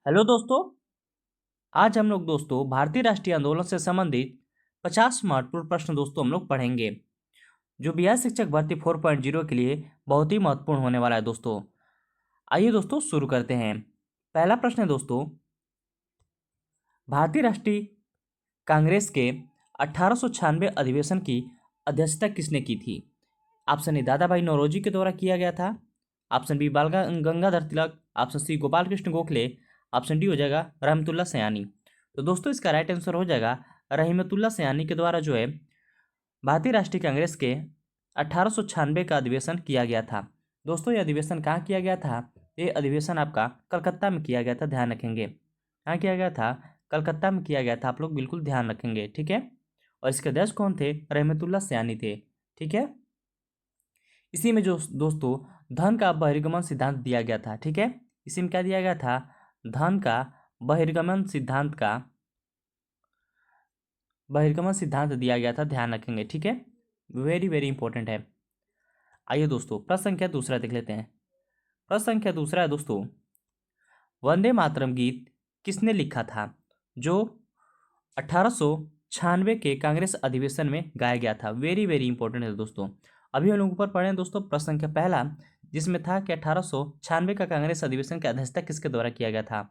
Hello दोस्तों। आज हम लोग दोस्तों भारतीय राष्ट्रीय आंदोलन से संबंधित 50 महत्वपूर्ण प्रश्न दोस्तों हम लोग पढ़ेंगे, जो बिहार शिक्षक भर्ती 4.0 के लिए बहुत ही महत्वपूर्ण होने वाला है दोस्तों। आइए दोस्तों शुरू करते हैं। पहला प्रश्न है दोस्तों, भारतीय राष्ट्रीय कांग्रेस के 1896 अधिवेशन की अध्यक्षता किसने की थी? ऑप्शन ए दादा भाई नौरोजी के द्वारा किया गया था। Option B Bal Gangadhar Tilak. Option C Gopal Krishna Gokhale. Option D हो जाएगा रहमतुल्ला सयानी। तो दोस्तों इसका राइट आंसर हो जाएगा रहमतुल्ला सयानी के द्वारा जो है भारतीय राष्ट्रीय कांग्रेस के 1896 का अधिवेशन किया गया था। दोस्तों ये अधिवेशन कहाँ किया गया था? ये अधिवेशन आपका कलकत्ता में किया गया था, ध्यान रखेंगे। कहाँ किया गया था? कलकत्ता में किया गया था, आप लोग बिल्कुल ध्यान रखेंगे, ठीक है। और इसके अध्यक्ष कौन थे? रहमतुल्ला सयानी थे, ठीक है। इसी में जो दोस्तों धन का बहिर्गमन सिद्धांत दिया गया था, ठीक है। इसी में क्या दिया गया था? धन का बहिर्गमन सिद्धांत दिया गया था, ध्यान रखेंगे, ठीक है। वेरी वेरी इंपॉर्टेंट है। आइए दोस्तों प्रश्न संख्या दूसरा देख लेते हैं। प्रश्न संख्या दूसरा है दोस्तों, वंदे मातरम गीत किसने लिखा था, जो 1896 के कांग्रेस अधिवेशन में गाया गया था? वेरी वेरी इंपॉर्टेंट है दोस्तों। अभी हम लोग ऊपर पढ़े हैं दोस्तों प्रश्न संख्या पहला, जिसमें था कि 1896 का कांग्रेस अधिवेशन की अध्यक्षता किसके द्वारा किया गया था?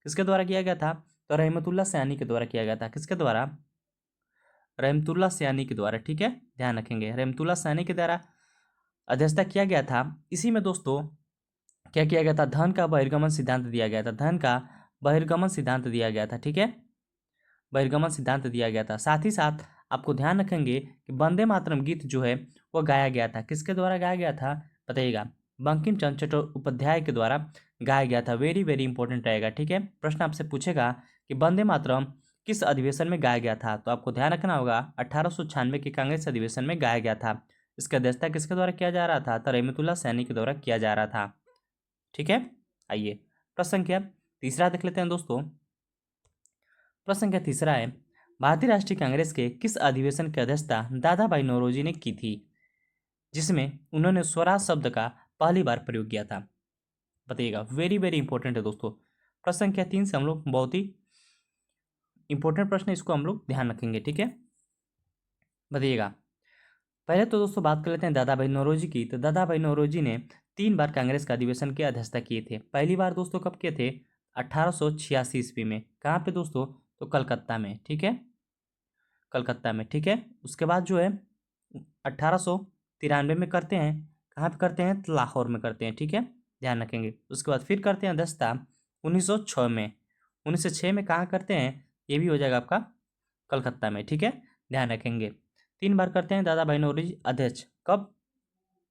किसके द्वारा किया गया था? तो रहमतुल्ला सयानी के द्वारा किया गया था। किसके द्वारा? रहमतुल्ला सयानी के द्वारा, ठीक है, ध्यान रखेंगे। रहमतुल्ला सयानी के द्वारा अध्यक्षता किया गया था। इसी में दोस्तों क्या किया गया था? धन का बहिर्गमन सिद्धांत दिया गया था। धन का बहिर्गमन सिद्धांत दिया गया था, ठीक है, बहिर्गमन सिद्धांत दिया गया था। साथ ही साथ आपको ध्यान रखेंगे कि वंदे मातरम गीत जो है वो गाया गया था। किसके द्वारा गाया गया था बताइएगा? बंकिम चंद्र चट्टोपाध्याय के द्वारा गाया गया था। वेरी वेरी इंपॉर्टेंट रहेगा, ठीक है। प्रश्न आपसे पूछेगा कि वंदे मातरम किस अधिवेशन में गाया गया था, तो आपको ध्यान रखना होगा 1896 के कांग्रेस अधिवेशन में गाया गया था। इसका अध्यक्षता किसके द्वारा किया जा रहा था? तो रहमतुल्ला सैनी के द्वारा किया जा रहा था, ठीक है। आइए प्रश्न संख्या तीसरा देख लेते हैं दोस्तों। प्रश्न संख्या तीसरा है, भारतीय राष्ट्रीय कांग्रेस के किस अधिवेशन की अध्यक्षता दादा भाई नौरोजी ने की थी, जिसमें उन्होंने स्वराज शब्द का पहली बार प्रयोग किया था? बताइएगा। वेरी वेरी इंपॉर्टेंट है दोस्तों। प्रश्न संख्या 3 से हम लोग बहुत ही इंपॉर्टेंट प्रश्न, इसको हम लोग ध्यान रखेंगे, ठीक है। बताइएगा। पहले तो दोस्तों बात कर लेते हैं दादा भाई नौरोजी की। तो दादा भाई नौरोजी ने 3 बार कांग्रेस का अधिवेशन की अध्यक्षता किए थे। पहली बार दोस्तों कब किए थे? 1886 ईस्वी में। कहाँ पे दोस्तों? तो कलकत्ता में, ठीक है, कलकत्ता में, ठीक है। उसके बाद जो है 1893 में करते हैं। कहाँ पे करते हैं? तो लाहौर में करते हैं, ठीक है, ध्यान रखेंगे। उसके बाद फिर करते हैं अध्यक्षता 1906 में। 1906 में कहाँ करते हैं? ये भी हो जाएगा आपका कलकत्ता में, ठीक है, ध्यान रखेंगे। 3 बार करते हैं दादा भाई नौरोजी अध्यक्ष। कब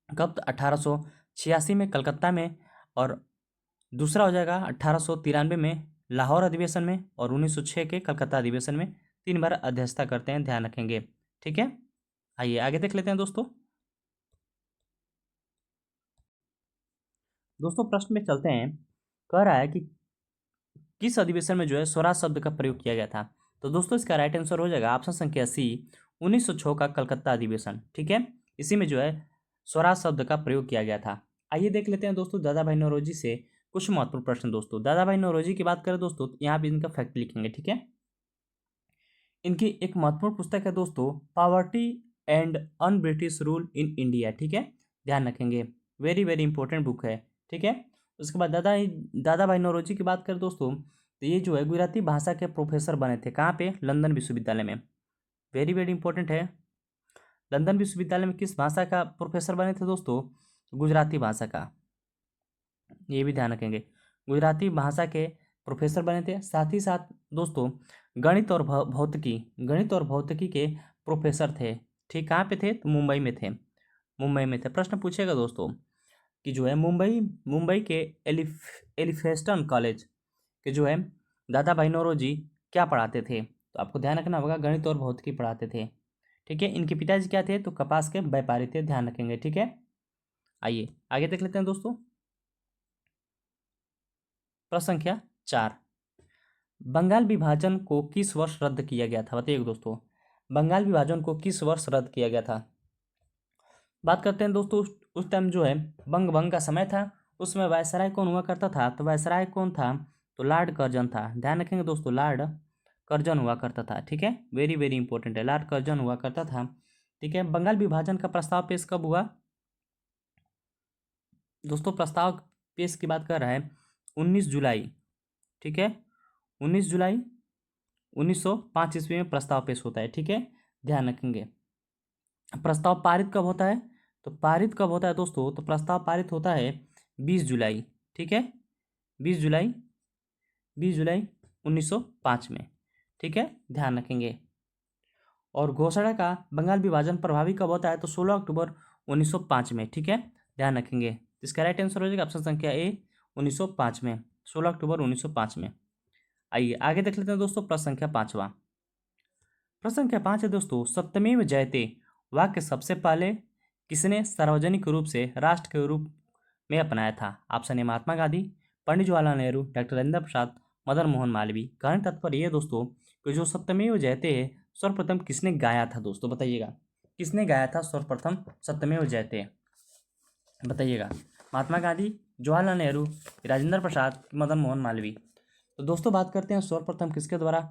कब? तो 1886 में कलकत्ता में, और दूसरा हो जाएगा 1893 में लाहौर अधिवेशन में, और 1906 के कलकत्ता अधिवेशन में 3 बार अध्यक्षता करते हैं, ध्यान रखेंगे, ठीक है। आइए आगे देख लेते हैं दोस्तों। दोस्तों प्रश्न में चलते हैं। कह रहा है कि किस अधिवेशन में जो है स्वराज शब्द का प्रयोग किया गया था? तो दोस्तों इसका राइट आंसर हो जाएगा ऑप्शन संख्या सी, 1906 का कलकत्ता अधिवेशन, ठीक है। इसी में जो है स्वराज शब्द का प्रयोग किया गया था। आइए देख लेते हैं दोस्तों दादा भाई नौरोजी से कुछ महत्वपूर्ण प्रश्न। दोस्तों दादा भाई नौरोजी की बात करें दोस्तों, तो यहाँ भी इनका फैक्ट लिखेंगे, ठीक है। इनकी एक महत्वपूर्ण पुस्तक है दोस्तों, poverty and un British rule in India, ठीक है, ध्यान रखेंगे। वेरी वेरी इंपॉर्टेंट बुक है, ठीक है। उसके बाद दादा भाई नौरोजी की बात करें दोस्तों, तो ये जो है गुजराती भाषा के प्रोफेसर बने थे। कहाँ पे? लंदन विश्वविद्यालय में। वेरी वेरी इंपॉर्टेंट है। लंदन विश्वविद्यालय में किस भाषा का प्रोफेसर बने थे दोस्तों? गुजराती भाषा का, ये भी ध्यान रखेंगे। गुजराती भाषा के प्रोफेसर बने थे। साथ ही साथ दोस्तों गणित और भौतिकी के प्रोफेसर थे, ठीक। कहाँ पे थे? तो मुंबई में थे, मुंबई में थे। प्रश्न पूछेगा दोस्तों कि जो है मुंबई मुंबई के एलिफेस्टन कॉलेज के जो है दादा भाई नौरोजी क्या पढ़ाते थे? तो आपको ध्यान रखना होगा गणित और भौतिकी पढ़ाते थे, ठीक है। इनके पिताजी क्या थे? तो कपास के व्यापारी थे, ध्यान रखेंगे, ठीक है। आइए आगे देख लेते हैं दोस्तों। प्रश्न संख्या 4, बंगाल विभाजन को किस वर्ष रद्द किया गया था? बताइए दोस्तों, बंगाल विभाजन को किस वर्ष रद्द किया गया था? बात करते हैं दोस्तों, उस टाइम जो है बंग भंग का समय था। उसमें वायसराय कौन हुआ करता था? तो वायसराय कौन था? तो लॉर्ड कर्जन था। ध्यान रखेंगे दोस्तों, लॉर्ड कर्जन हुआ करता था। ठीक है, वेरी वेरी इंपॉर्टेंट है, लॉर्ड कर्जन हुआ करता था। ठीक है, बंगाल विभाजन का प्रस्ताव पेश कब हुआ दोस्तों? प्रस्ताव पेश की बात कर रहा है 19 जुलाई। ठीक है, 19 जुलाई 1905 ईस्वी में प्रस्ताव पेश होता है। ठीक है, ध्यान रखेंगे। प्रस्ताव पारित कब होता है? तो पारित कब होता है दोस्तों? तो प्रस्ताव पारित होता है 20 जुलाई। ठीक है, 20 जुलाई 20 जुलाई 1905 में। ठीक है, ध्यान रखेंगे। और घोषणा का बंगाल विभाजन प्रभावी कब होता है? तो 16 अक्टूबर 1905 में। ठीक है, ध्यान रखेंगे। इसका राइट आंसर हो जाएगा ऑप्शन संख्या ए, 1905 में, 16 अक्टूबर 1905 में। आइए आगे देख लेते हैं दोस्तों, प्रश्न संख्या 5वां। प्रश्न संख्या 5 है दोस्तों, सत्यमेव जयते वाक्य सबसे पहले किसने सार्वजनिक रूप से राष्ट्र के रूप में अपनाया था? Option A Mahatma Gandhi, Pandit Jawaharlal Nehru, doctor Rajendra Prasad, Madan Mohan Malaviya. कहने तात्पर्य ये दोस्तों कि जो सत्यमेव जयते है सर्वप्रथम किसने गाया था दोस्तों? बताइएगा, किसने गाया था सर्वप्रथम सत्यमेव जयते? बताइएगा, महात्मा गांधी, जवाहरलाल नेहरू, राजेंद्र प्रसाद, मदन मोहन मालवीय। तो दोस्तों बात करते हैं सर्वप्रथम किसके द्वारा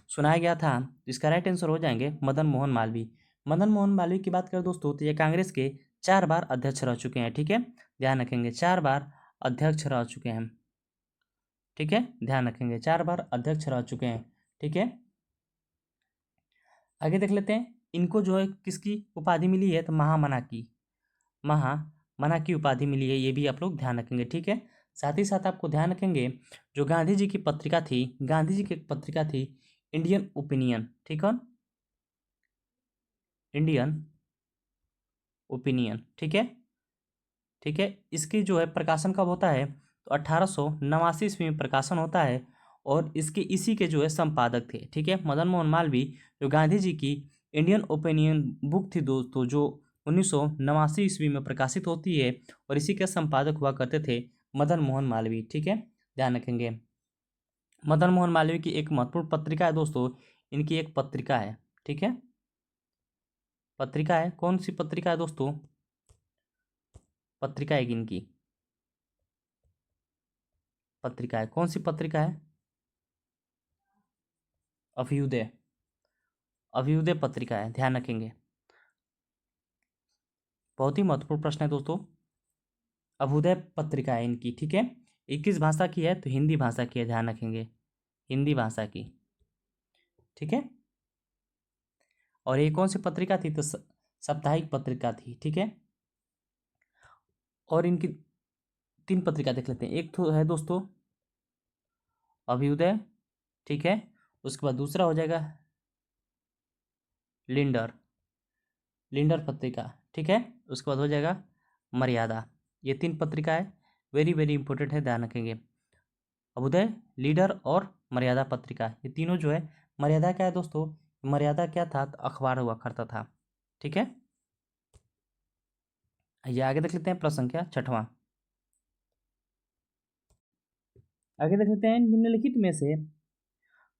सुनाया गया था। इसका राइट आंसर हो जाएंगे मदन मोहन मालवीय। मदन मोहन मालवीय की बात करें दोस्तों तो ये कांग्रेस के 4 बार अध्यक्ष रह चुके हैं। ठीक है, ध्यान रखेंगे, 4 बार अध्यक्ष रह चुके हैं। ठीक है, ध्यान रखेंगे, 4 बार अध्यक्ष रह चुके हैं। ठीक है, आगे देख लेते हैं। इनको जो है किसकी उपाधि मिली है? तो महामना की, महामना की उपाधि मिली है, ये भी आप लोग ध्यान रखेंगे। ठीक है, साथ ही साथ आपको ध्यान रखेंगे जो गांधी जी की पत्रिका थी, गांधी जी की एक पत्रिका थी इंडियन ओपिनियन। ठीक है, इंडियन ओपिनियन। ठीक है, ठीक है, इसकी जो है प्रकाशन कब होता है? तो 1889 ईस्वी में प्रकाशन होता है और इसके इसी के जो है संपादक थे। ठीक है, मदन मोहन मालवीय जो गांधी जी की इंडियन ओपिनियन बुक थी दोस्तों, जो 1989 ईस्वी में प्रकाशित होती है और इसी के संपादक हुआ करते थे मदन मोहन मालवीय। ठीक है, ध्यान रखेंगे। मदन मोहन मालवीय की एक महत्वपूर्ण पत्रिका है दोस्तों, इनकी एक पत्रिका है। ठीक है, पत्रिका है, कौन सी पत्रिका है दोस्तों? पत्रिका है इनकी, पत्रिका है, कौन सी पत्रिका है? अभ्युदय, अभ्युदय पत्रिका है, ध्यान रखेंगे। बहुत ही महत्वपूर्ण प्रश्न है दोस्तों। अभ्युदय पत्रिका है इनकी। ठीक है, 21 भाषा की है, तो हिंदी भाषा की है, ध्यान रखेंगे, हिंदी भाषा की। ठीक है, और ये कौन सी पत्रिका थी? तो साप्ताहिक पत्रिका थी। ठीक है, और इनकी 3 पत्रिका देख लेते हैं। एक तो है दोस्तों अभ्युदय। ठीक है, उसके बाद दूसरा हो जाएगा लिंडर, लिंडर पत्रिका। ठीक है, उसके बाद हो जाएगा मर्यादा। ये 3 पत्रिका है, वेरी वेरी इंपॉर्टेंट है, ध्यान रखेंगे। अभ्युदय, लीडर और मर्यादा पत्रिका, ये तीनों जो है। मर्यादा क्या है दोस्तों? मर्यादा क्या था? तो अखबार हुआ करता था। ठीक है, ये आगे देख लेते हैं प्रश्न संख्या 6वां। आगे देख लेते हैं, निम्नलिखित में से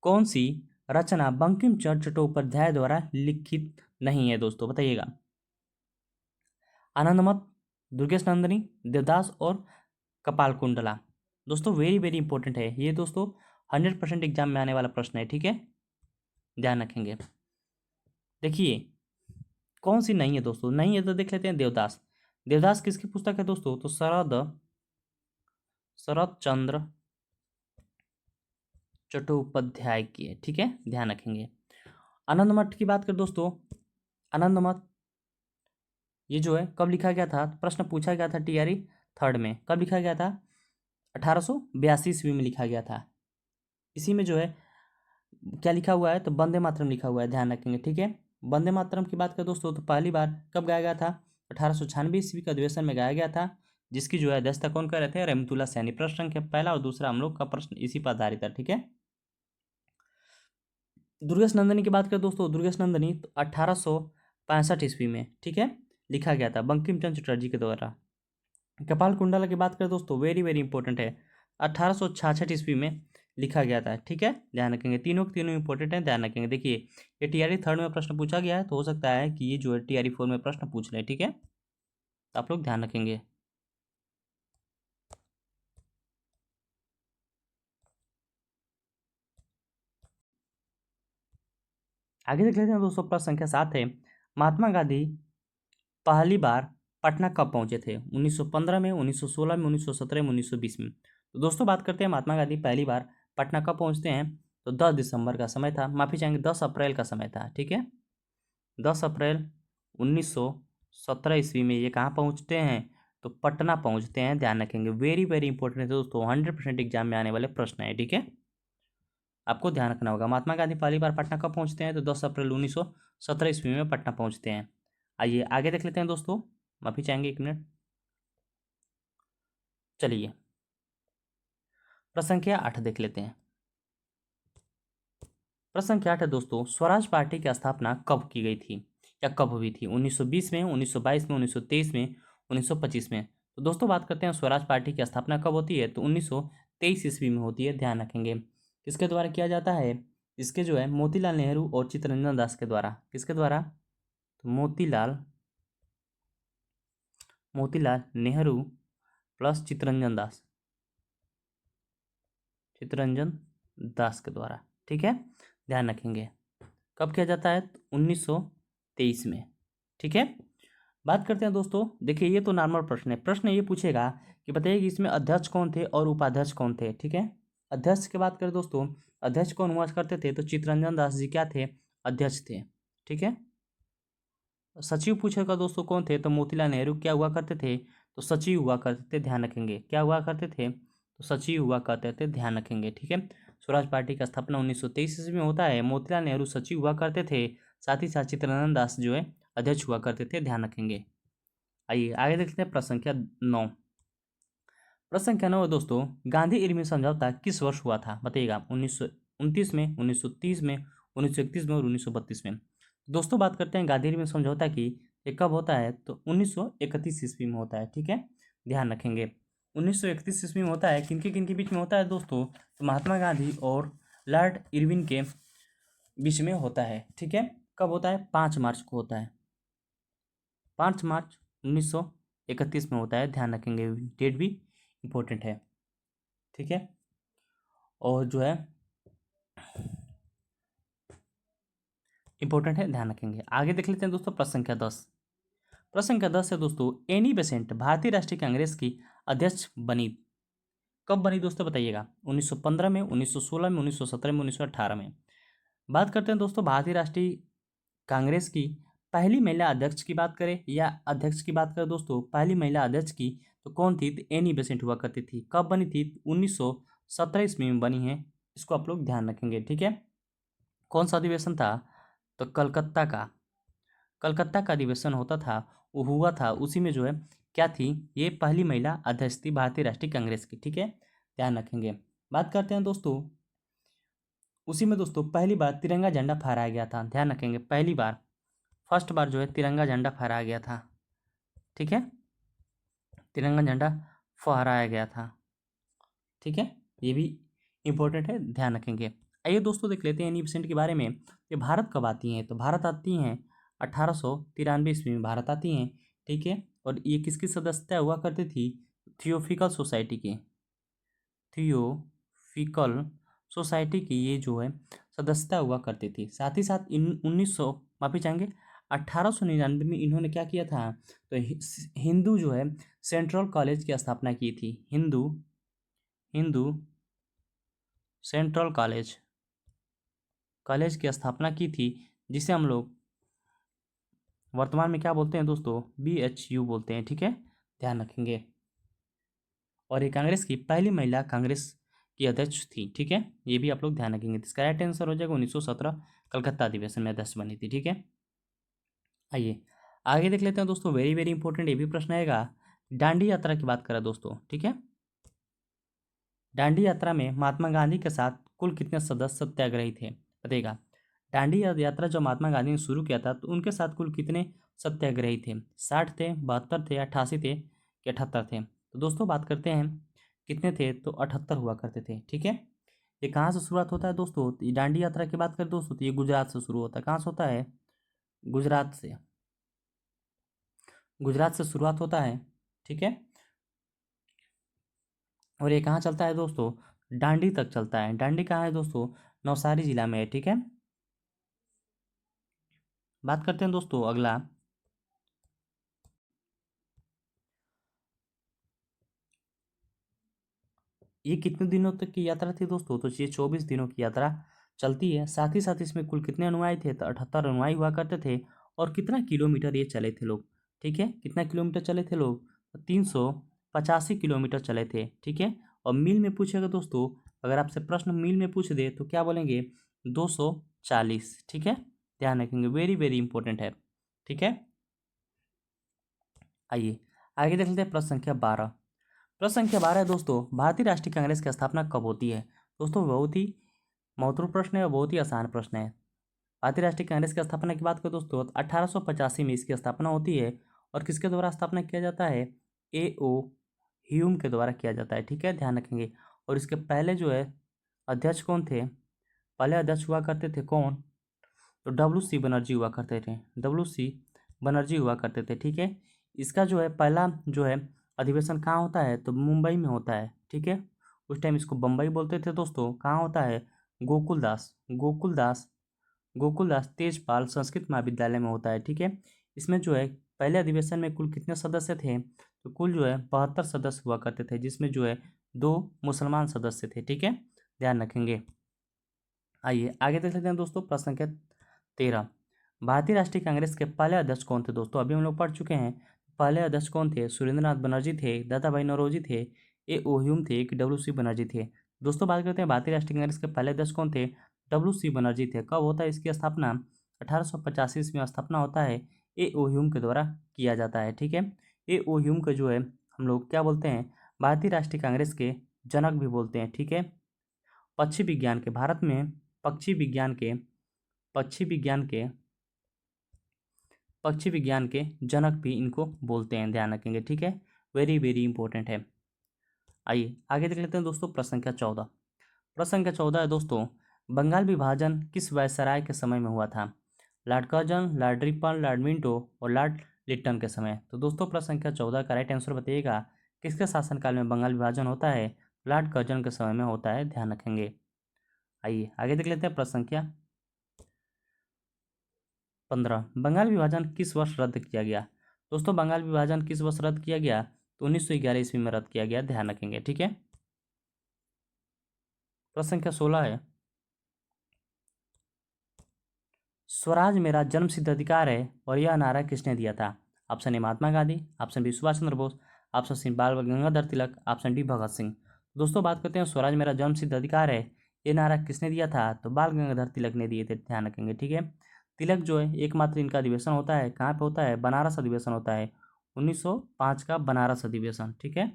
कौन सी रचना बंकिम चंद्र चट्टोपाध्याय द्वारा लिखित नहीं है दोस्तों? बताइएगा, आनंदमठ, दुर्गेश नंदिनी, देवदास और कपाल कुंडला। दोस्तों वेरी वेरी इंपॉर्टेंट है ये दोस्तों, 100% एग्जाम में आने वाला प्रश्न है। ठीक है, ध्यान रखेंगे। देखिए कौन सी नहीं है दोस्तों, नहीं है तो देख लेते हैं देवदास। देवदास किसकी पुस्तक है दोस्तों? तो शरद चंद्र चट्टोपाध्याय की है। ठीक है, ध्यान रखेंगे। आनंद मठ की बात करें दोस्तों, आनंद मठ ये जो है कब लिखा गया था? प्रश्न पूछा गया था टीआरई 3rd में, कब लिखा गया था? 1882 ईस्वी में लिखा गया था। इसी में जो है क्या लिखा हुआ है? तो वंदे मातरम लिखा हुआ है, ध्यान रखेंगे। ठीक है, वंदे मातरम की बात करें दोस्तों तो पहली बार कब गाया गया था? 1896 ईस्वी के अधिवेशन में गाया गया था, जिसकी जो है अध्यक्षता कौन कर रहे थे? रहमतुल्लाह सैनी। प्रश्न संख्या पहला और दूसरा हम लोग का प्रश्न इसी पर आधारित है। ठीक है, दुर्गेश नंदिनी की बात करें दोस्तों, दुर्गेश नंदिनी तो 1865 ईस्वी में, ठीक है, लिखा गया था बंकिम चंद्र चटर्जी के द्वारा। कपाल कुंडला की बात करें दोस्तों, वेरी वेरी इंपॉर्टेंट है, 1866 ईस्वी में लिखा गया था। ठीक है, ध्यान रखेंगे, तीनों के तीनों इंपॉर्टेंट है, ध्यान रखेंगे। देखिए ये टीआरई 3rd में प्रश्न पूछा गया है, तो हो सकता है कि ये जो है टीआरई 4 में प्रश्न पूछ रहे हैं। ठीक है, तो आप लोग ध्यान रखेंगे। आगे देख लेते हैं दोस्तों, प्रश्न संख्या 7 है, महात्मा गांधी पहली बार पटना कब पहुंचे थे? 1915 में, 1916 में, 1917 में, 1920 में। तो दोस्तों बात करते हैं महात्मा गांधी पहली बार पटना कब पहुंचते हैं, तो 10 दिसंबर का समय था, माफी चाहेंगे 10 अप्रैल का समय था, ठीक है। 10 अप्रैल 1917 ईस्वी में ये कहाँ पहुंचते हैं, तो पटना पहुंचते हैं, ध्यान रखेंगे, वेरी वेरी इंपॉर्टेंट है दोस्तों, 100% एग्जाम में आने वाले प्रश्न है, ठीक है। आपको ध्यान रखना होगा, महात्मा गांधी पहली बार पटना कब पहुंचते हैं, तो 10 अप्रैल 1917 ईस्वी में पटना पहुंचते हैं। आइए आगे देख लेते हैं दोस्तों, माफी चाहेंगे 1 मिनट। चलिए प्रश्न संख्या 8 देख लेते हैं। प्रश्न संख्या 8 है दोस्तों, स्वराज पार्टी की स्थापना कब की गई थी या कब हुई थी? 1920 में, 1922 में, 1923 में, 1925 में। तो दोस्तों बात करते हैं स्वराज पार्टी की स्थापना कब होती है, तो 1923 ईस्वी में होती है, ध्यान रखेंगे। किसके द्वारा किया जाता है? इसके जो है मोतीलाल नेहरू और चित्तरंजन दास के द्वारा। किसके द्वारा? तो मोतीलाल नेहरू प्लस चित्तरंजन दास के द्वारा, ठीक है, ध्यान रखेंगे। कब किया जाता है? 1923 में, ठीक है। बात करते हैं दोस्तों, देखिए ये तो नॉर्मल प्रश्न है, प्रश्न ये पूछेगा कि बताइए कि इसमें अध्यक्ष कौन थे और उपाध्यक्ष कौन थे, ठीक है। अध्यक्ष की बात करें दोस्तों, अध्यक्ष कौन हुआ करते थे, तो चित्तरंजन दास जी क्या थे? अध्यक्ष थे, ठीक है। सचिव पूछेगा दोस्तों कौन थे, तो मोतीलाल नेहरू क्या हुआ करते थे, तो सचिव हुआ करते थे, ध्यान रखेंगे, क्या हुआ करते थे, तो सचिव हुआ करते थे, ध्यान रखेंगे, ठीक है। स्वराज पार्टी का स्थापना 1923 ईस्वी में होता है, मोतीलाल नेहरू सचिव हुआ करते थे, साथ ही साथ चित्तरंजन दास जो है अध्यक्ष हुआ करते थे, ध्यान रखेंगे। आइए आगे देखते हैं प्रश्न संख्या 9। प्रश्न संख्या 9 दोस्तों, गांधी इरविन समझौता किस वर्ष हुआ था, बताइएगा? 1929 में, 1930 में, 1931 में और 1932 में। दोस्तों बात करते हैं गांधी इरविन समझौता की, ये कब होता है, तो 1931 ईस्वी में होता है, ठीक है, ध्यान रखेंगे। 1931 ईस्वी में होता है, किनके बीच में होता है दोस्तों, तो महात्मा गांधी और लॉर्ड इरविन के बीच में होता है, ठीक है। कब होता है? 5 मार्च को होता है, 5 मार्च 1931 में होता है, ध्यान रखेंगे, डेट भी इम्पोर्टेंट है, ठीक है। और जो है इंपॉर्टेंट है, ध्यान रखेंगे। आगे देख लेते हैं दोस्तों, प्रश्न संख्या 10। प्रश्न संख्या 10 है दोस्तों, एनी बेसेंट भारतीय राष्ट्रीय कांग्रेस की अध्यक्ष बनी, कब बनी दोस्तों, बताइएगा? 1915 में, 1916 में, 1917 में, 1918 में। बात करते हैं दोस्तों भारतीय राष्ट्रीय कांग्रेस की पहली महिला अध्यक्ष की बात करें या अध्यक्ष की बात करें दोस्तों, पहली महिला अध्यक्ष की तो कौन थी, तो एनी बेसेंट हुआ करती थी। कब बनी थी? 1917 ईस्वी में बनी है, इसको आप लोग ध्यान रखेंगे, ठीक है। कौन सा अधिवेशन था, तो कलकत्ता का अधिवेशन होता था, वो हुआ था, उसी में जो है क्या थी, ये पहली महिला अध्यक्ष थी भारतीय राष्ट्रीय कांग्रेस की, ठीक है, ध्यान रखेंगे। बात करते हैं दोस्तों, उसी में दोस्तों पहली बार तिरंगा झंडा फहराया गया था, ध्यान रखेंगे, पहली बार, फर्स्ट बार जो है तिरंगा झंडा फहराया गया था, ठीक है, तिरंगा झंडा फहराया गया था, ठीक है, ये भी इंपॉर्टेंट है, ध्यान रखेंगे। आइए दोस्तों देख लेते हैं एनी बेसेंट के बारे में, ये भारत कब आती हैं, तो भारत आती हैं 1893 ईस्वी में भारत आती हैं, ठीक है। और ये किसकी सदस्यता हुआ करती थी, थियोफिकल सोसाइटी की, थियोफिकल सोसाइटी की ये जो है सदस्यता हुआ करती थी। साथ ही साथ इन 1900 माफी चाहेंगे 1899 में इन्होंने क्या किया था, तो हिंदू जो है सेंट्रल कॉलेज की स्थापना की थी, हिंदू सेंट्रल कॉलेज की स्थापना की थी, जिसे हम लोग वर्तमान में क्या बोलते हैं दोस्तों, BHU बोलते हैं, ठीक है, ध्यान रखेंगे। और ये कांग्रेस की पहली महिला कांग्रेस की अध्यक्ष थी, ठीक है, ये भी आप लोग ध्यान रखेंगे। इसका राइट आंसर हो जाएगा 1917 कलकत्ता अधिवेशन में अध्यक्ष बनी थी, ठीक है। आइए आगे देख लेते हैं दोस्तों, वेरी वेरी इंपॉर्टेंट ये भी प्रश्न आएगा, दांडी यात्रा की बात करें दोस्तों, ठीक है। दांडी यात्रा में महात्मा गांधी के साथ कुल कितने सदस्य सत्याग्रही थे, बताइएगा? दांडी यात्रा जो महात्मा गांधी ने शुरू किया था, तो उनके साथ कुल कितने सत्याग्रही थे? 60 थे, 72 थे, 88 थे कि 78 थे? तो दोस्तों बात करते हैं कितने थे, तो 78 हुआ करते थे, ठीक है। ये कहाँ से शुरुआत होता है दोस्तों, तो दांडी यात्रा की बात करें दोस्तों, तो ये गुजरात से शुरू होता है। कहाँ से होता है? गुजरात से शुरुआत होता है, ठीक है। और ये कहाँ चलता है दोस्तों, दांडी तक चलता है। दांडी कहाँ है दोस्तों, नवसारी जिला में है, ठीक है। बात करते हैं दोस्तों अगला, ये कितने दिनों तक की यात्रा थी दोस्तों? तो ये 24 दिनों की यात्रा चलती है। साथ ही साथ इसमें कुल कितने अनुयायी थे? तो 78 अनुयायी हुआ करते थे। और कितना किलोमीटर ये चले थे लोग? ठीक है, कितना किलोमीटर चले थे लोग? 385 किलोमीटर चले थे। ठीक है, और मील में पूछेगा दोस्तों, अगर आपसे प्रश्न मील में पूछ दे तो क्या बोलेंगे? 240। ठीक है, ध्यान रखेंगे, वेरी वेरी इंपॉर्टेंट है। ठीक है, आइए आगे देख लेते हैं प्रश्न संख्या 12। प्रश्न संख्या 12 है दोस्तों, भारतीय राष्ट्रीय कांग्रेस की स्थापना कब होती है? दोस्तों बहुत ही महत्वपूर्ण प्रश्न है और बहुत ही आसान प्रश्न है। भारतीय राष्ट्रीय कांग्रेस की स्थापना की बात करें दोस्तों, 1885 में इसकी स्थापना होती है। और किसके द्वारा स्थापना किया जाता है? ए ओ ह्यूम के द्वारा किया जाता है। ठीक है, ध्यान रखेंगे। और इसके पहले जो है अध्यक्ष कौन थे? पहले अध्यक्ष हुआ करते थे कौन? तो WC बनर्जी हुआ करते थे। WC बनर्जी हुआ करते थे। ठीक है, इसका जो है पहला जो है अधिवेशन कहाँ होता है? तो मुंबई में होता है। ठीक है, उस टाइम इसको बम्बई बोलते थे दोस्तों। कहाँ होता है? गोकुलदास तेजपाल संस्कृत महाविद्यालय में होता है। ठीक है, इसमें जो है पहले अधिवेशन में कुल कितने सदस्य थे? तो कुल जो है 72 सदस्य हुआ करते थे, जिसमें जो है 2 मुसलमान सदस्य थे। ठीक है, ध्यान रखेंगे। आइए आगे देख लेते हैं दोस्तों प्रश्न संख्या 13। भारतीय राष्ट्रीय कांग्रेस के पहले अध्यक्ष कौन थे दोस्तों? अभी हम लोग पढ़ चुके हैं। पहले अध्यक्ष कौन थे? सुरेंद्रनाथ बनर्जी थे, दादा भाई नौरोजी थे, ए ओ ह्यूम थे, कि WC बनर्जी थे? दोस्तों बात करते हैं भारतीय राष्ट्रीय कांग्रेस के पहले अध्यक्ष कौन थे? WC बनर्जी थे। कब होता है इसकी स्थापना? 1885 में स्थापना होता है। ए ओ ह्यूम के द्वारा किया जाता है। ठीक है, ए ओ ह्यूम के जो है हम लोग क्या बोलते हैं? भारतीय राष्ट्रीय कांग्रेस के जनक भी बोलते हैं। ठीक है, पक्षी विज्ञान के, भारत में पक्षी विज्ञान के पक्षी विज्ञान के पक्षी विज्ञान के जनक भी इनको बोलते हैं। ध्यान रखेंगे। ठीक है, वेरी वेरी इंपॉर्टेंट है। आइए आगे देख लेते हैं दोस्तों प्रश्न संख्या 14। प्रश्न संख्या 14 है दोस्तों, बंगाल विभाजन किस वायसराय के समय में हुआ था? Lord Curzon, Lord Ripon, Lord Minto और लॉर्ड लिट्टन के समय? तो दोस्तों प्रश्न संख्या 14 का राइट आंसर बताइएगा, किसके शासनकाल में बंगाल विभाजन होता है? लॉर्ड कर्जन के समय में होता है। ध्यान रखेंगे। आइए आगे देख लेते हैं प्रश्न संख्या 15। बंगाल विभाजन किस वर्ष रद्द किया गया? दोस्तों बंगाल विभाजन किस वर्ष रद्द किया गया? तो 1911 ईस्वी में रद्द किया गया। ध्यान रखेंगे। ठीक है, प्रश्न संख्या 16 है, स्वराज मेरा जन्मसिद्ध अधिकार है और यह नारा किसने दिया था? Option A Mahatma Gandhi, option B Subhash Chandra Bose, option C Bal Gangadhar Tilak, option D Bhagat Singh. दोस्तों बात करते हैं स्वराज मेरा जन्मसिद्ध अधिकार है, ये नारा किसने दिया था? तो बाल गंगाधर तिलक ने दिए थे। ध्यान रखेंगे। ठीक है, तिलक जो है एकमात्र इनका अधिवेशन होता है कहाँ पे होता है? बनारस अधिवेशन होता है, 1905 का बनारस अधिवेशन। ठीक है,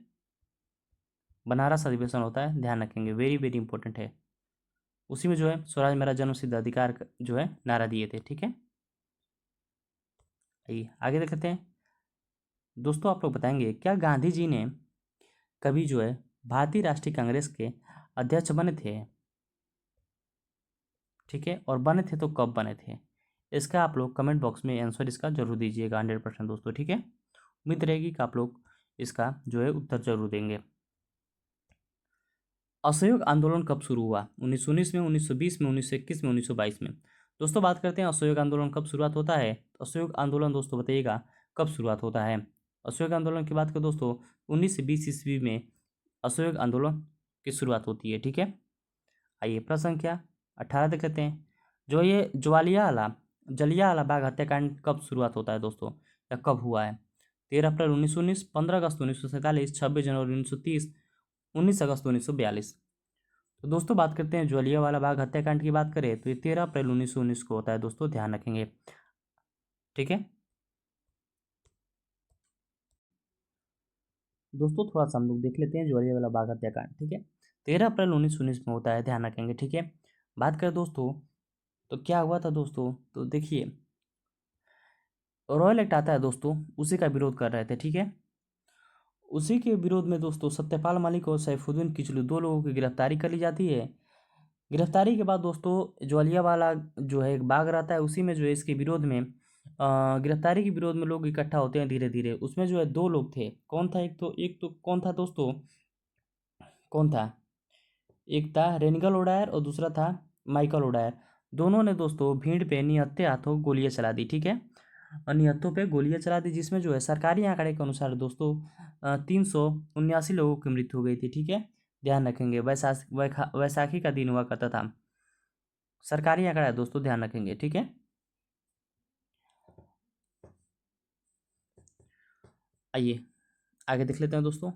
बनारस अधिवेशन होता है। ध्यान रखेंगे, वेरी वेरी इंपॉर्टेंट है। उसी में जो है स्वराज मेरा जन्मसिद्ध अधिकार जो है नारा दिए थे। ठीक है, आइए आगे देखते हैं दोस्तों। आप लोग बताएंगे क्या गांधी जी ने कभी जो है भारतीय राष्ट्रीय कांग्रेस के अध्यक्ष बने थे? ठीक है, और बने थे तो कब बने थे? इसका आप लोग कमेंट बॉक्स में आंसर इसका जरूर दीजिएगा 100% दोस्तों। ठीक है, उम्मीद रहेगी कि आप लोग इसका जो है उत्तर जरूर देंगे। असहयोग आंदोलन कब शुरू हुआ? 1919 में, 1920 में, 1921 में, 1922 में? दोस्तों बात करते हैं असहयोग आंदोलन कब शुरुआत होता है। तो असहयोग आंदोलन दोस्तों बताइएगा कब शुरुआत होता है। असहयोग आंदोलन की बात करें दोस्तों, 19 से 20 ईस्वी में असहयोग आंदोलन की शुरुआत होती है। ठीक है, आइए प्रश्न संख्या 18 देख लेते हैं। जो ये जलियांवाला बाग हत्याकांड कब शुरुआत होता है दोस्तों, या कब हुआ है? 13 अप्रैल 1919, 15 अगस्त 1947, 26 जनवरी 1930, 19 अगस्त 1942? तो दोस्तों बात करते हैं जलियांवाला बाग हत्याकांड की बात करें तो ये 13 अप्रैल 1919 को होता है दोस्तों। ध्यान रखेंगे। ठीक है दोस्तों, थोड़ा सा हम लोग देख लेते हैं जलियांवाला बाग हत्याकांड। ठीक है, 13 अप्रैल 1919 में होता है। ध्यान रखेंगे। ठीक है, बात करें दोस्तों तो क्या हुआ था दोस्तों, तो देखिए रॉयल एक्ट आता है दोस्तों, उसी का विरोध कर रहे थे। ठीक है, उसी के विरोध में दोस्तों सत्यपाल मलिक और सैफुद्दीन किचलू 2 लोगों की गिरफ्तारी कर ली जाती है। गिरफ्तारी के बाद दोस्तों जलियांवाला जो है एक बाग रहता है, उसी में जो है इसके विरोध में गिरफ्तारी के विरोध में लोग इकट्ठा होते हैं धीरे धीरे। उसमें जो है 2 लोग थे। कौन था? एक तो कौन था दोस्तों? कौन था? एक था रेनिगल ओडायर और दूसरा था माइकल ओडायर। दोनों ने दोस्तों भीड़ पे निहत्थे हाथों गोलियां चला दी, ठीक है, और निहत्थों पे गोलियां चला दी, जिसमें जो है सरकारी आंकड़े के अनुसार दोस्तों 379 लोगों की मृत्यु हो गई थी, ठीक है। ध्यान रखेंगे, वैसाखी का दिन हुआ करता था, सरकारी आंकड़ा है दोस्तों, ध्यान रखेंगे, ठीक है। आइए आगे देख लेते हैं दोस्तों।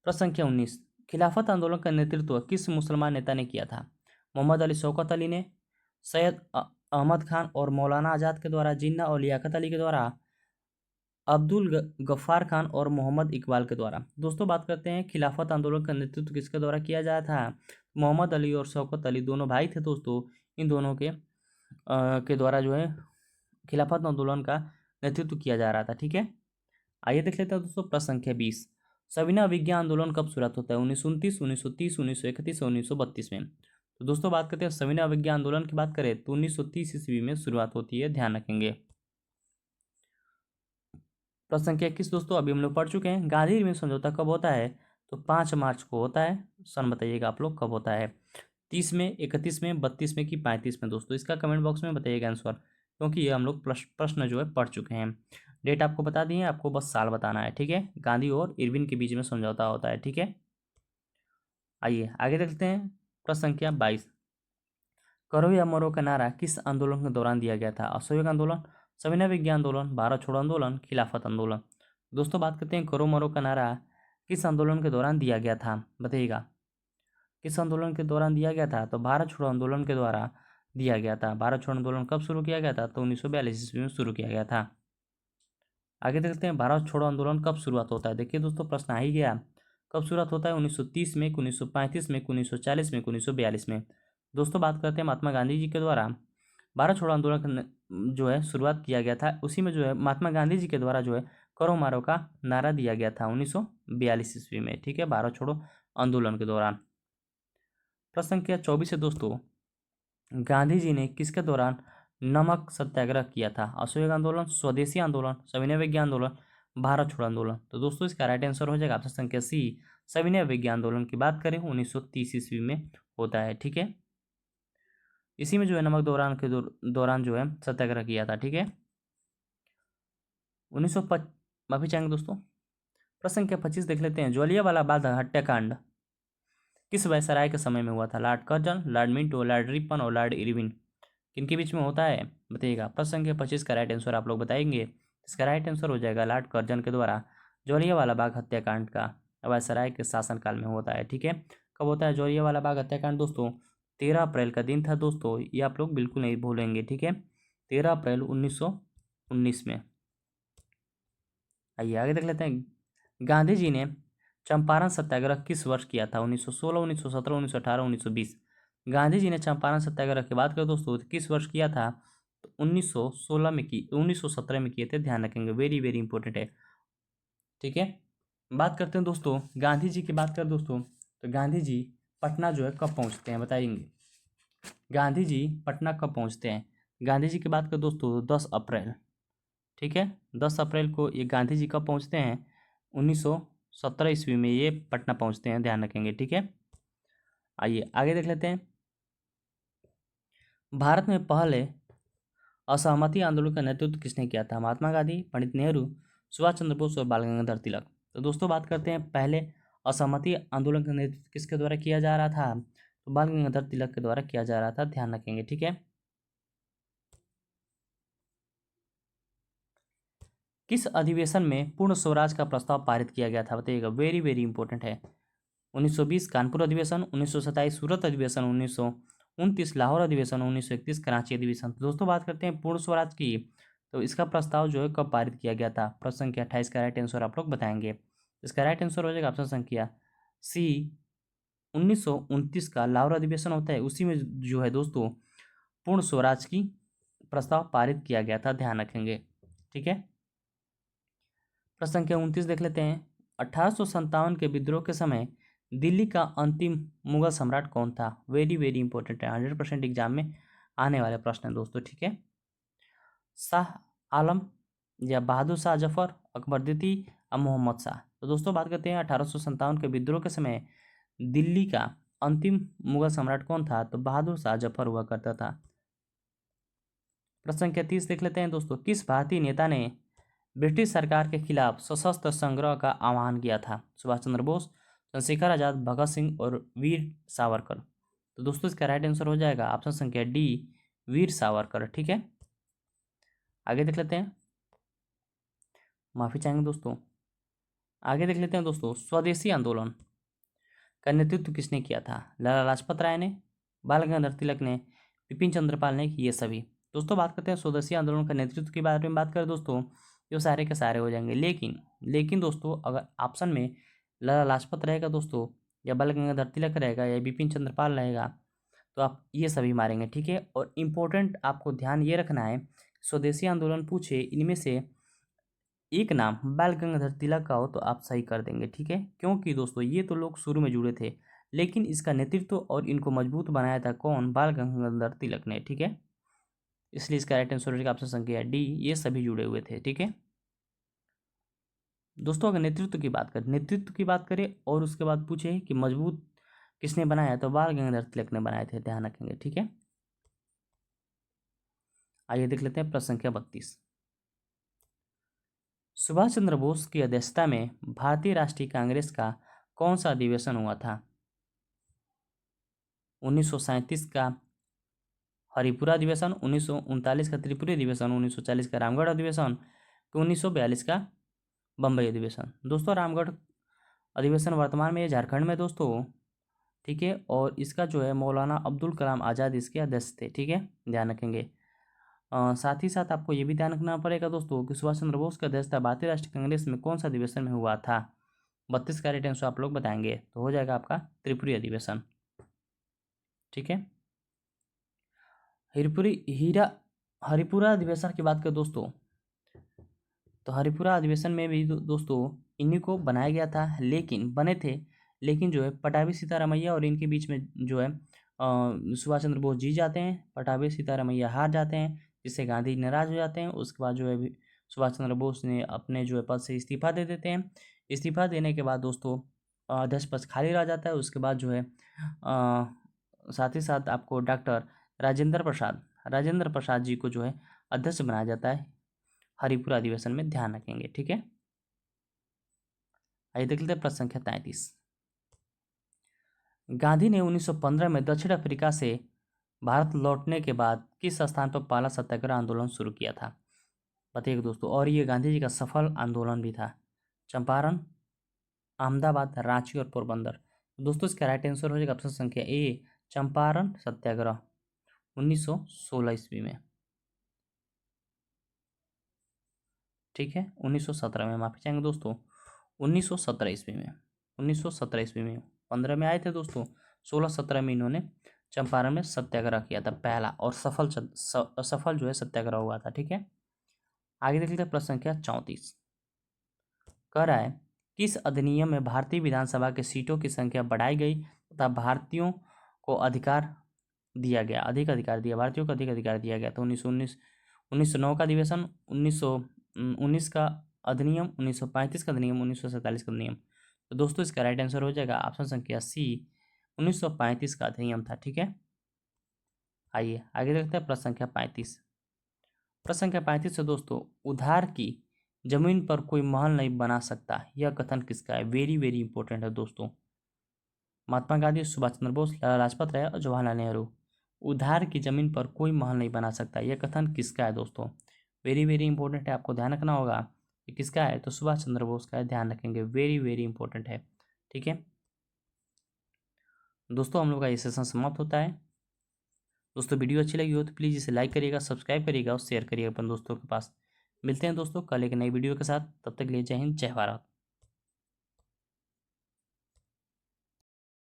प्रश्न संख्या 19, खिलाफत आंदोलन का नेतृत्व किस मुसलमान नेता ने किया था? मोहम्मद अली शौकत अली ने, सैयद अहमद खान और मौलाना आज़ाद के द्वारा, जिन्ना और लियाकत अली के द्वारा, अब्दुल गफ्फार खान और मोहम्मद इकबाल के द्वारा। दोस्तों बात करते हैं खिलाफत आंदोलन का नेतृत्व किसके द्वारा किया जाता था? मोहम्मद अली और शौकत अली दोनों भाई थे दोस्तों, इन दोनों के द्वारा जो है खिलाफत आंदोलन का नेतृत्व किया जा रहा था, ठीक है। आइए देख लेते हैं दोस्तों प्रश्न संख्या 20, सविनय अवज्ञा आंदोलन कब शुरू होता है? 1929, 1930, 1931, 1932 में। तो दोस्तों बात करते हैं सविनय अवज्ञा आंदोलन की बात करें तो 1930 ईस्वी में शुरुआत होती है, ध्यान रखेंगे। प्रश्न संख्या 21 दोस्तों अभी हम लोग पढ़ चुके हैं। गांधी इरविन समझौता कब होता है? तो 5 मार्च को होता है। सन बताइएगा आप लोग कब होता है, 30 में, 31 में, 32 में कि 35 में दोस्तों, इसका कमेंट बॉक्स में बताइएगा आंसर, क्योंकि ये हम लोग प्रश्न जो है पढ़ चुके हैं। डेट आपको बता दिए, आपको बस साल बताना है, ठीक है। गांधी और इरविन के बीच में समझौता होता है, ठीक है। आइए आगे देखते हैं प्रश्न संख्या 22, करो या मरो का नारा किस आंदोलन के दौरान दिया गया था? असहयोग आंदोलन, सविनय अवज्ञा आंदोलन, भारत छोड़ो आंदोलन, खिलाफत आंदोलन। दोस्तों बात करते हैं करो मरो का नारा किस आंदोलन के दौरान दिया गया था, बताइएगा किस आंदोलन के दौरान दिया गया था? तो भारत छोड़ो आंदोलन के द्वारा दिया गया था। भारत छोड़ो आंदोलन कब शुरू किया गया था? तो 1942 ईस्वी में शुरू किया गया था। आगे देखते हैं भारत छोड़ो आंदोलन कब शुरुआत होता है। देखिए दोस्तों प्रश्न आ ही गया, कब शुरुआत होता है? 1930 में, 1935 में, 1940 में, 1942 में। दोस्तों बात करते हैं महात्मा गांधी जी के द्वारा भारत छोड़ो आंदोलन जो है शुरुआत किया गया था, उसी में जो है महात्मा गांधी जी के द्वारा जो है करो मारो का नारा दिया गया था 1942 ईस्वी में, ठीक है, भारत छोड़ो आंदोलन के दौरान। प्रश्न संख्या 24 है दोस्तों, गांधी जी ने किसके दौरान नमक सत्याग्रह किया था? असहयोग आंदोलन, स्वदेशी आंदोलन, सविनय अवज्ञा आंदोलन, भारत छोड़ो आंदोलन। तो दोस्तों इसका राइट आंसर हो जाएगा ऑप्शन संख्या सी, सविनय अवज्ञा आंदोलन की बात करें 1930 ईस्वी में होता है, ठीक है। इसी में जो है नमक दौरान जो है सत्याग्रह किया था, ठीक है। 1905 माफी चाहेंगे दोस्तों। प्रश्न संख्या 25 देख लेते हैं, ज्वालियांवाला बाग हत्याकांड किस वायसराय के समय में हुआ था? Lord Curzon, Lord Minto, Lord Ripon और लॉर्ड इरविन, किनके बीच में होता है बताइएगा। प्रश्न संख्या 25 का राइट आंसर आप लोग बताएंगे, इसका राइट आंसर हो जाएगा लॉर्ड कर्जन के द्वारा ज्वालियांवाला बाग हत्याकांड का वायसराय के शासनकाल में होता है, ठीक है। कब होता है ज्वालियांवाला बाग हत्याकांड दोस्तों? 13 अप्रैल का दिन था दोस्तों, ये आप लोग बिल्कुल नहीं भूलेंगे, ठीक है, 13 अप्रैल 1919 में। आइए आगे देख लेते हैं, गांधी जी ने चंपारण सत्याग्रह किस वर्ष किया था? 1916, 1917, 1918, 1920। गांधी जी ने चंपारण सत्याग्रह की बात करें दोस्तों तो किस वर्ष किया था? तो 1916 में की 1917 में किए थे, ध्यान रखेंगे, वेरी वेरी इंपॉर्टेंट है, ठीक है। बात करते हैं दोस्तों गांधी जी की बात करें दोस्तों तो गांधी जी पटना जो है कब पहुंचते हैं बताएंगे? गांधी जी पटना कब पहुंचते हैं? गांधी जी की बात करें दोस्तों 10 अप्रैल, ठीक है, 10 अप्रैल को ये गांधी जी कब पहुंचते हैं? 1917 ईस्वी में ये पटना पहुंचते हैं, ध्यान रखेंगे, ठीक है। आइए आगे देख लेते हैं, भारत में पहले असहमति आंदोलन का नेतृत्व किसने किया था? महात्मा गांधी, पंडित नेहरू, सुभाष चंद्र बोस और बाल गंगाधर तिलक। तो दोस्तों बात करते हैं पहले असहमति आंदोलन का नेतृत्व किसके द्वारा किया जा रहा था? तो बाल गंगाधर तिलक के द्वारा किया जा रहा था, ध्यान रखेंगे, ठीक है। किस अधिवेशन में पूर्ण स्वराज का प्रस्ताव पारित किया गया था बताइएगा, वेरी वेरी इंपॉर्टेंट है। 1920 कानपुर अधिवेशन, 1927 सूरत अधिवेशन, 1929 लाहौर अधिवेशन, 1931 कराची अधिवेशन। तो दोस्तों बात करते हैं पूर्ण स्वराज की, तो इसका प्रस्ताव जो है कब पारित किया गया था? प्रश्न संख्या 28 का राइट आंसर आप लोग बताएंगे, इसका राइट आंसर हो जाएगा ऑप्शन संख्या सी, 1929 का लाहौर अधिवेशन होता है, उसी में जो है दोस्तों पूर्ण स्वराज की प्रस्ताव पारित किया गया था, ध्यान रखेंगे, ठीक है। प्रश्न संख्या 29 देख लेते हैं, 1857 के विद्रोह के समय दिल्ली का अंतिम मुगल सम्राट कौन था? वेरी वेरी इंपॉर्टेंट है, 100% एग्जाम में आने वाले प्रश्न है दोस्तों, ठीक है। शाह आलम या बहादुर शाह जफर, अकबर द्वितीय और मोहम्मद शाह। तो दोस्तों बात करते हैं 1857 के विद्रोह के समय दिल्ली का अंतिम मुगल सम्राट कौन था? तो बहादुर शाह जफर हुआ करता था। प्रश्न संख्या 30 देख लेते हैं दोस्तों। किस भारतीय नेता ने ब्रिटिश सरकार के खिलाफ सशस्त्र संग्राम का आह्वान किया था? सुभाष चंद्र बोस, चंद्रशेखर आजाद, भगत सिंह और वीर सावरकर। तो दोस्तों इसका राइट आंसर हो जाएगा ऑप्शन संख्या डी, वीर सावरकर। ठीक है, आगे देख लेते हैं। माफी चाहेंगे दोस्तों। आगे देख लेते हैं दोस्तों। स्वदेशी आंदोलन का नेतृत्व किसने किया था? लाला लाजपत राय ने, बाल गंगाधर तिलक ने, बिपिन चंद्रपाल ने, ये सभी। दोस्तों बात करते हैं स्वदेशी आंदोलन का नेतृत्व के बारे में बात करें दोस्तों, ये सारे के सारे हो जाएंगे। लेकिन दोस्तों अगर ऑप्शन में लाला लाजपत रहेगा दोस्तों, या बाल गंगाधर तिलक रहेगा, या बिपिन चंद्रपाल रहेगा, तो आप ये सभी मारेंगे। ठीक है, और इम्पोर्टेंट आपको ध्यान ये रखना है, स्वदेशी आंदोलन पूछे इनमें से एक नाम बाल गंगाधर तिलक का हो तो आप सही कर देंगे। ठीक है, क्योंकि दोस्तों ये तो लोग शुरू में जुड़े थे, लेकिन इसका नेतृत्व और इनको मजबूत बनाया था कौन? बाल गंगाधर तिलक ने। ठीक है, इसलिए इसका राइट आंसर ऑप्शन संख्या डी, ये सभी जुड़े हुए थे। ठीक है दोस्तों, अगर नेतृत्व की बात करें और उसके बाद पूछे कि मजबूत किसने बनाया, तो बाल गंगाधर तिलक ने बनाए थे, ध्यान रखेंगे। ठीक है, आइए देख लेते हैं प्रश्न संख्या 32। सुभाष चंद्र बोस की अध्यक्षता में भारतीय राष्ट्रीय कांग्रेस का कौन सा अधिवेशन हुआ था? 1937 का हरिपुरा अधिवेशन, 1939 का त्रिपुरी अधिवेशन, 1940 का रामगढ़ अधिवेशन, 1942 का बम्बई अधिवेशन। दोस्तों रामगढ़ अधिवेशन वर्तमान में झारखंड में दोस्तों। ठीक है, और इसका जो है मौलाना अब्दुल कलाम आज़ाद इसके अध्यक्ष थे। ठीक है, ध्यान रखेंगे। साथ ही साथ आपको ये भी ध्यान रखना पड़ेगा दोस्तों कि सुभाष चंद्र बोस की अध्यक्षता भारतीय राष्ट्रीय कांग्रेस में कौन सा अधिवेशन में हुआ था? 32 का राइट आंसर आप लोग बताएंगे, तो हो जाएगा आपका त्रिपुरी अधिवेशन। ठीक है, हरिपुरा अधिवेशन की बात करें दोस्तों, तो हरिपुरा अधिवेशन में भी दोस्तों इन्हीं को बनाया गया था, लेकिन जो है पटाभी सीतारामैया और इनके बीच में जो है सुभाष चंद्र बोस जीत जाते हैं, पटाभी सीतारामैया हार जाते हैं, जिससे गांधी नाराज हो जाते हैं। उसके बाद जो है सुभाष चंद्र बोस ने अपने जो है पद से इस्तीफा दे देते हैं। इस्तीफा देने के बाद दोस्तों अध्यक्ष पद खाली रह जाता है। उसके बाद जो है साथ ही साथ आपको डॉक्टर राजेंद्र प्रसाद जी को जो है अध्यक्ष बनाया जाता है हरिपुरा अधिवेशन में, ध्यान रखेंगे। ठीक है, आइए देख लेते हैं प्रश्न संख्या 33। गांधी ने 1915 में दक्षिण अफ्रीका से भारत लौटने के बाद किस स्थान पर पहला सत्याग्रह आंदोलन शुरू किया था? बताइए दोस्तों, और ये गांधी जी का सफल आंदोलन भी था। चंपारण, अहमदाबाद, रांची और पोरबंदर। दोस्तों इसका राइट आंसर हो जाएगा ऑप्शन संख्या ए, चंपारण सत्याग्रह 1916 ईस्वी में। ठीक है, 1917 में, माफी चाहेंगे दोस्तों, 1917 ईस्वी में। 1917 ईस्वी में 15 में आए थे दोस्तों, 16-17 में इन्होंने चंपारण में सत्याग्रह किया था पहला, और सफल जो है सत्याग्रह हुआ था। ठीक है, आगे देख लेते हैं प्रश्न संख्या 34। कह रहा है किस अधिनियम में भारतीय विधानसभा के सीटों की संख्या बढ़ाई गई तथा भारतीयों को अधिकार दिया गया, भारतीयों को अधिक अधिकार दिया गया? तो 1909 का अधिवेशन, 1919 का अधिनियम, 1935 का अधिनियम, 1947 का अधिनियम। तो दोस्तों इसका राइट आंसर हो जाएगा ऑप्शन संख्या सी, 1935 का अधिनियम था। ठीक है, आइए आगे देखते हैं प्रश्न संख्या 35। प्रश्न संख्या 35 से दोस्तों, उधार की जमीन पर कोई महल नहीं बना सकता, यह कथन किसका है? वेरी वेरी इंपॉर्टेंट है दोस्तों। महात्मा गांधी, सुभाष चंद्र बोस, लाला लाजपत राय और जवाहरलाल नेहरू। उधार की जमीन पर कोई महल नहीं बना सकता, यह कथन किसका है दोस्तों? वेरी वेरी इंपॉर्टेंट है, आपको ध्यान रखना होगा कि किसका है, तो सुभाष चंद्र बोस का है, ध्यान रखेंगे, वेरी वेरी इंपॉर्टेंट है। ठीक है दोस्तों, हम लोग का ये सेशन समाप्त होता है। दोस्तों वीडियो अच्छी लगी हो तो प्लीज़ इसे लाइक करिएगा, सब्सक्राइब करिएगा और शेयर करिएगा अपन दोस्तों के पास। मिलते हैं दोस्तों कल एक नई वीडियो के साथ, तब तक के लिए जय हिंद, जय भारत।